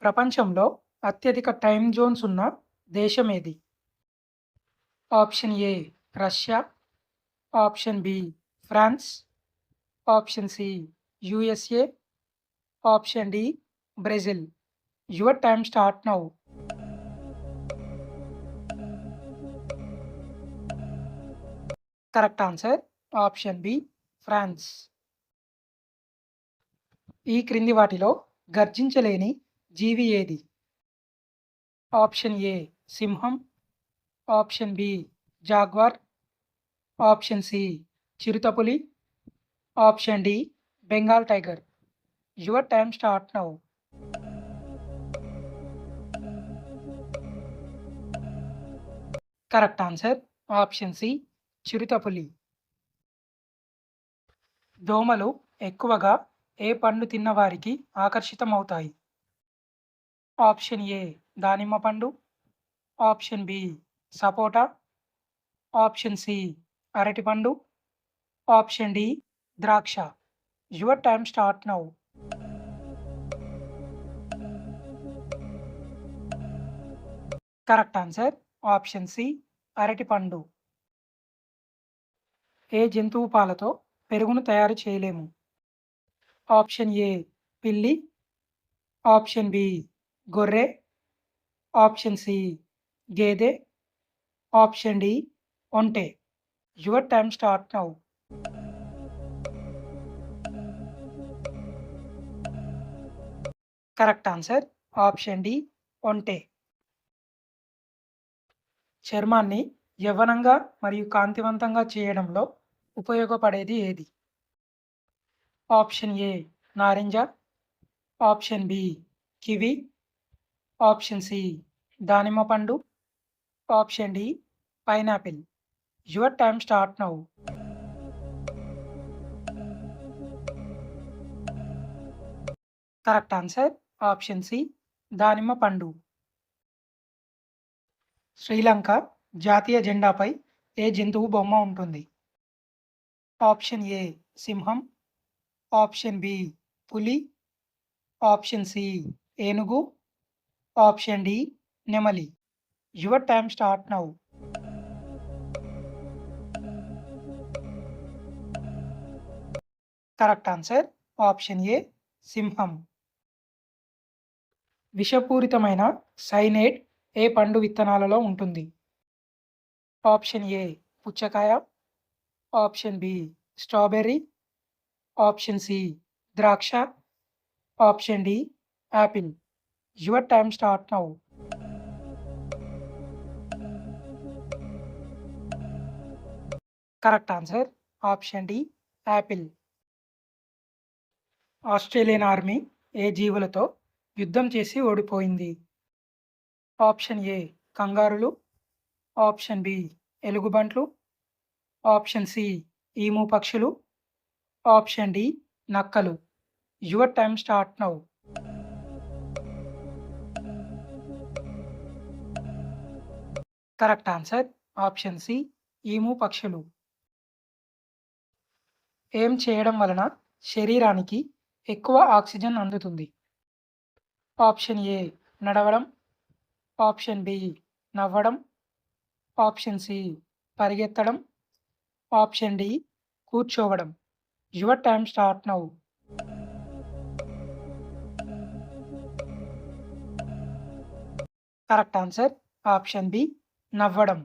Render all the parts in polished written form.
ప్రపంచంలో అత్యధిక time Jones ఉన్న దేశం ఏది? Option A Russia, option B France, option C USA, option D Brazil. Your time start now. Correct answer option B France. ఈ క్రింది వాటిలో గర్జించలేని జీవి ఏది? ఆప్షన్ ఏ సింహం, option B jaguar, option C చిరుతపులి, option D Bengal tiger. Your time start now. Correct answer option C చిరుతపులి. దోమలు ఎక్కువగా ఏ పండు తిన్నవారికి ఆకర్షితమవుతాయి? ఆప్షన్ ఏ దానిమ్మ పండు, ఆప్షన్ బి సపోటా, ఆప్షన్ సి అరటిపండు, ఆప్షన్ డి ద్రాక్ష. Your time start now. Correct answer option C అరటిపండు. ఏ జంతువు పాలతో పెరుగును తయారు చేయలేము? ఆప్షన్ ఏ పిల్లి, ఆప్షన్ బి గొర్రె, ఆప్షన్ సి గేదె, ఆప్షన్ డి ఒంటె. Your time start now. Correct answer option D ఒంటె. చర్మాన్ని యవ్వనంగా మరియు కాంతివంతంగా చేయడంలో ఉపయోగపడేది ఏది? ఆప్షన్ ఏ నారింజ, option B kiwi, option C దానిమ్మ పండు, option D pineapple. Your time start now. Correct answer option C దానిమ్మ పండు. శ్రీలంక జాతీయ జెండాపై ఏ జంతువు బొమ్మ ఉంటుంది? ఆప్షన్ ఏ సింహం, ఆప్షన్ బి పులి, ఆప్షన్ సి ఏనుగు, ఆప్షన్ డి నెమలి. Your time start now. Correct answer option A సింహం. విషపూరితమైన సైనేట్ ఏ పండు విత్తనాలలో ఉంటుంది? ఆప్షన్ ఏ పుచ్చకాయ, option B strawberry, option C ద్రాక్ష, option D apple. Your time start now. Correct answer option D apple. Australian army ఏ జీవులతో యుద్ధం చేసి ఓడిపోయింది? ఆప్షన్ ఏ కంగారులు, ఆప్షన్ బి ఎలుగుబంట్లు, ఆప్షన్ సి ఈము పక్షులు, ఆప్షన్ డి నక్కలు. Your time start now. Correct answer option C emu పక్షులు. ఏం చేయడం వలన శరీరానికి ఎక్కువ ఆక్సిజన్ అందుతుంది? ఆప్షన్ ఏ నడవడం, ఆప్షన్ బి నవ్వడం, ఆప్షన్ సి పరిగెత్తడం, ఆప్షన్ డి కూర్చోవడం. Your time start now. Correct answer option B నవ్వడం.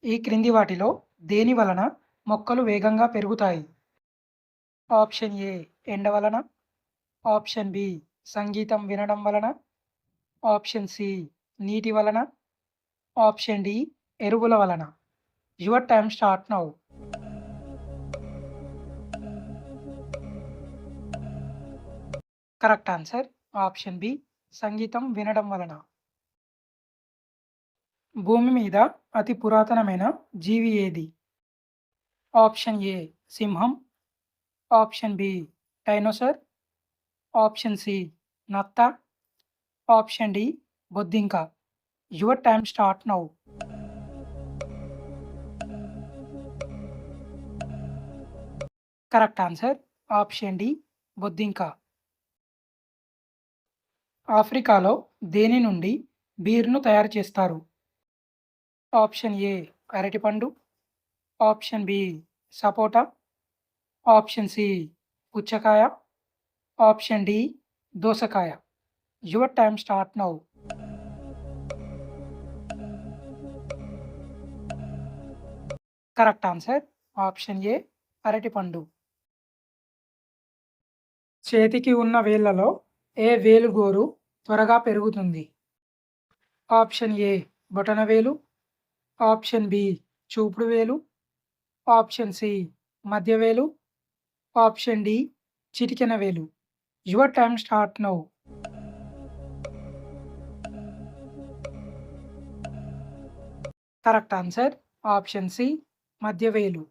ఈ క్రింది వాటిలో దేని వలన మొక్కలు వేగంగా పెరుగుతాయి? ఆప్షన్ ఏ ఎండ వలన, ఆప్షన్ బి సంగీతం వినడం వలన, ఆప్షన్ సి నీటి వలన, ఆప్షన్ డి ఎరువుల వలన. Your time start now. Correct answer option B సంగీతం వినడం వలన. భూమి మీద అతి పురాతనమైన జీవి ఏది? ఆప్షన్ ఏ సింహం, option B dinosaur, option C నత్త, ఆప్షన్ డి బొద్దింక. Your time start now. Correct answer option D బొద్దింక. ఆఫ్రికాలో దేని నుండి బీర్‌ను తయారు చేస్తారు? ఆప్షన్ ఏ అరటిపండు, ఆప్షన్ బి సపోటా, ఆప్షన్ సి పుచ్చకాయ, ఆప్షన్ డి దోసకాయ. Your time start now. Correct answer option A అరటిపండు. చేతికి ఉన్న వేళ్లలో ఏ వేలుగోరు త్వరగా పెరుగుతుంది? ఆప్షన్ ఏ బొటనవేలు, ఆప్షన్ బి చూపుడు వేలు, ఆప్షన్ సి మధ్యవేలు, ఆప్షన్ డి చిటికెన వేలు. Your time start now. Correct answer option C మధ్యవేలు.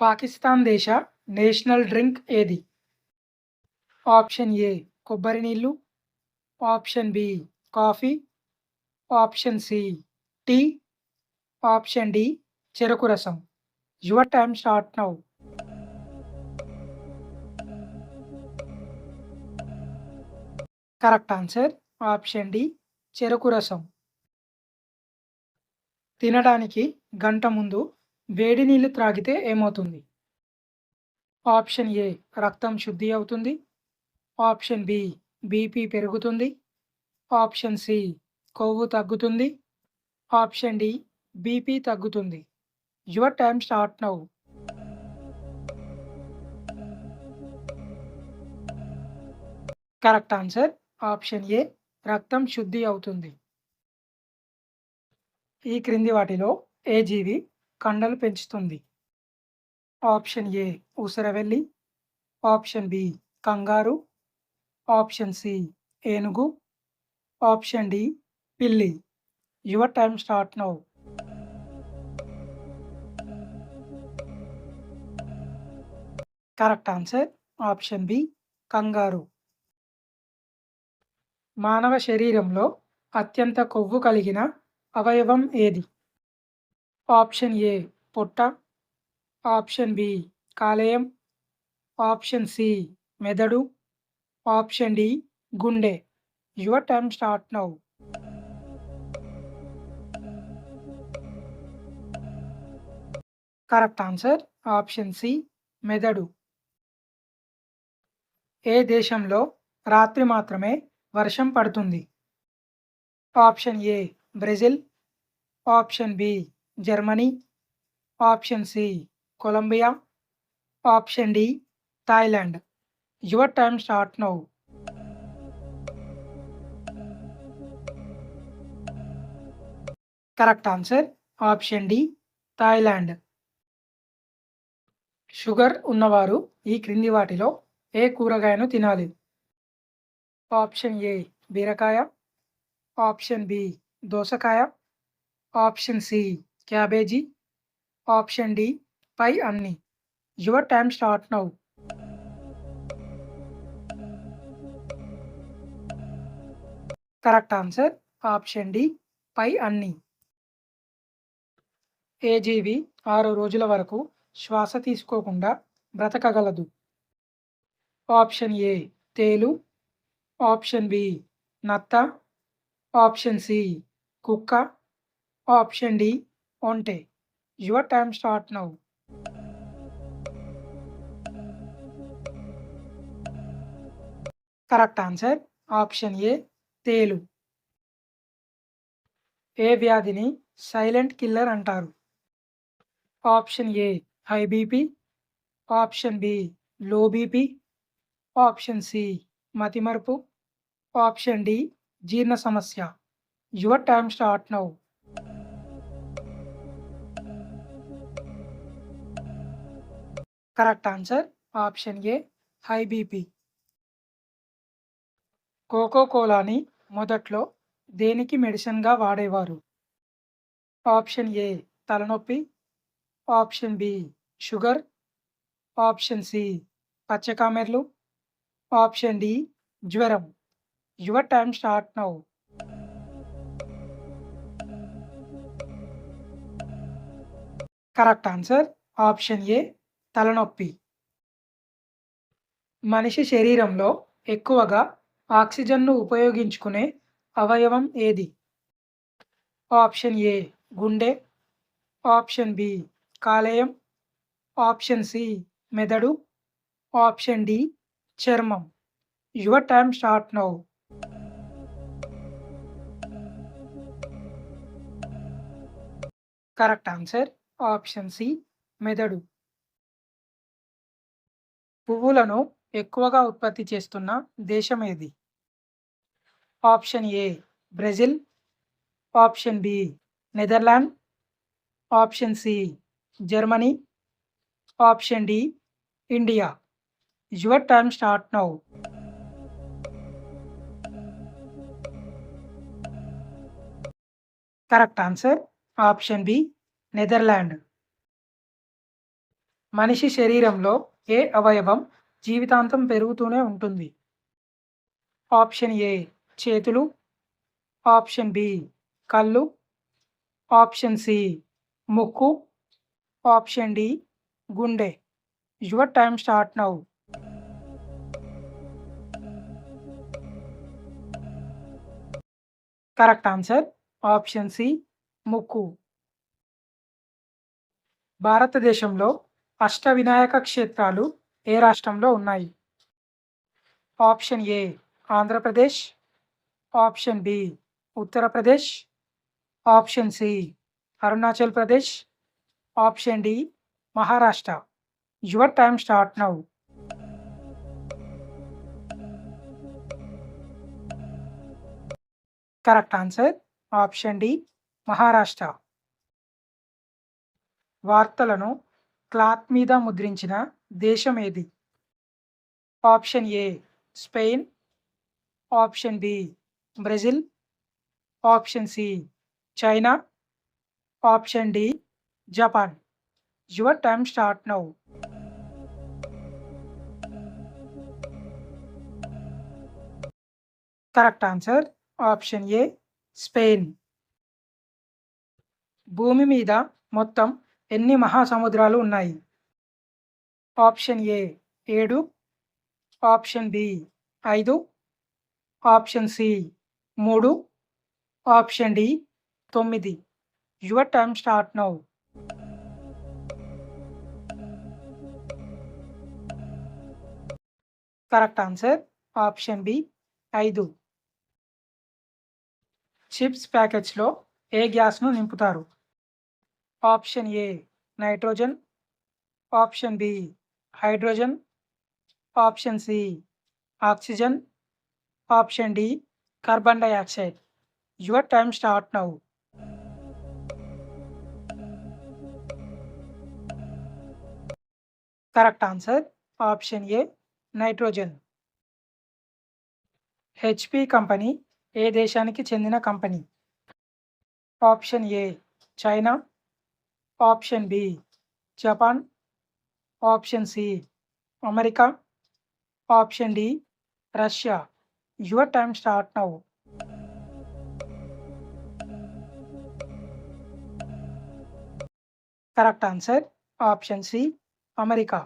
పాకిస్తాన్ దేశ నేషనల్ డ్రింక్ ఏది? ఆప్షన్ ఏ కొబ్బరి నీళ్ళు, option B coffee, option C tea, option D చెరకు రసం. Your time start now. Correct answer option D చెరకు రసం. తినడానికి గంట ముందు వేడి నీళ్లు త్రాగితే ఏమవుతుంది? ఆప్షన్ ఏ రక్తం శుద్ధి అవుతుంది, ఆప్షన్ బి బీపీ పెరుగుతుంది, ఆప్షన్ సి కొవ్వు తగ్గుతుంది, ఆప్షన్ డి బీపీ తగ్గుతుంది. Your time start now. Correct answer option ఏ రక్తం శుద్ధి అవుతుంది. ఈ క్రింది వాటిలో ఏ జీవి కండలు పెంచుతుంది? ఆప్షన్ ఏ ఊసరవెల్లి, option B kangaroo, option C ఏనుగు, ఆప్షన్ డి పిల్లి. Your time start now. Correct answer option B kangaroo. మానవ శరీరంలో అత్యంత కొవ్వు కలిగిన అవయవం ఏది? ఆప్షన్ ఏ పొట్ట, ఆప్షన్ బి కాలేయం, ఆప్షన్ సి మెదడు, ఆప్షన్ డి గుండె. Your time start now. Correct answer option C మెదడు. ఏ దేశంలో రాత్రి మాత్రమే వర్షం పడుతుంది? Option A Brazil, option B Germany, option C Colombia, option D Thailand. Your time start now. Correct answer option D Thailand. Sugar ఉన్నవారు ఈ క్రింది వాటిలో ఏ కూరగాయను తినాలి? ఆప్షన్ ఏ బీరకాయ, ఆప్షన్ బి దోసకాయ, option C cabbage, option D పై అన్ని. Your time start now. Correct answer option D పై అన్ని. ఏ జీవి 6 రోజుల వరకు శ్వాస తీసుకోకుండా బ్రతకగలదు? ఆప్షన్ ఏ తేలు, ఆప్షన్ బి నత్త, ఆప్షన్ సి కుక్క, ఆప్షన్ డి ఒంటె. Your time start now. Correct answer option A తేలు. ఏ వ్యాధిని సైలెంట్ కిల్లర్ అంటారు? Option A high BP, option B low BP, option C మతిమరుపు, ఆప్షన్ డి జీర్ణ సమస్య. Your time start now. Correct answer option A high BP. Coca కోలాని మొదట్లో దేనికి మెడిసిన్గా వాడేవారు? ఆప్షన్ ఏ తలనొప్పి, option B sugar, option C పచ్చకామెర్లు, ఆప్షన్ డి జ్వరం. Your time start now. Correct answer option A తలనొప్పి. మనిషి శరీరంలో ఎక్కువగా ఆక్సిజన్ను ఉపయోగించుకునే అవయవం ఏది? ఆప్షన్ ఏ గుండె, ఆప్షన్ బి కాలేయం, ఆప్షన్ సి మెదడు, ఆప్షన్ డి చర్మం. Your time start now. Correct answer option C మెదడు. పువ్వులను ఎక్కువగా ఉత్పత్తి చేస్తున్న దేశం ఏది? Option A Brazil, option B Netherland, option C Germany, option D India. Your time start now. Correct answer option B Netherland. మనిషి శరీరంలో ఏ అవయవం జీవితాంతం పెరుగుతూనే ఉంటుంది? ఆప్షన్ ఏ చేతులు, ఆప్షన్ బి కళ్ళు, ఆప్షన్ సి ముక్కు, ఆప్షన్ డి గుండె. Your time start now. Correct answer option C ముక్కు. భారతదేశంలో అష్టవినాయక క్షేత్రాలు ఏ రాష్ట్రంలో ఉన్నాయి? Option A Andhra Pradesh, option B Uttar Pradesh, option C Arunachal Pradesh, option D Maharashtra. Your time start now. Correct answer option D Maharashtra. వార్తలను క్లాత్ మీద ముద్రించిన దేశం ఏది? Option A Spain, option B Brazil, option C China, option D Japan. Your time start now. Correct answer option A Spain. భూమి మీద మొత్తం ఎన్ని మహాసముద్రాలు ఉన్నాయి? Option A 7, option B 5, option C 3, option D 9. Your time start now. Correct answer option B 5. Chips ప్యాకెట్స్లో ఏ గ్యాస్ను నింపుతారు? Option A nitrogen, option B hydrogen, option C oxygen, option D carbon dioxide. Your time start now. Correct answer option A nitrogen. HP company ఏ దేశానికి చెందిన company? Option A China, option B Japan, option C America, option D Russia. Your time start now. Correct answer option C America.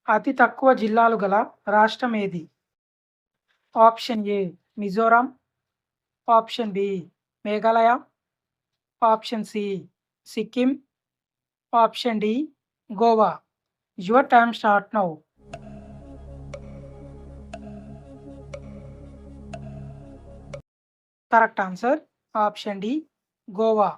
అతి తక్కువ జిల్లాలు గల రాష్ట్రం ఏది? Option A Mizoram, option B Meghalaya, option C Sikkim, option D Goa. Your time start now. Correct answer option D Goa.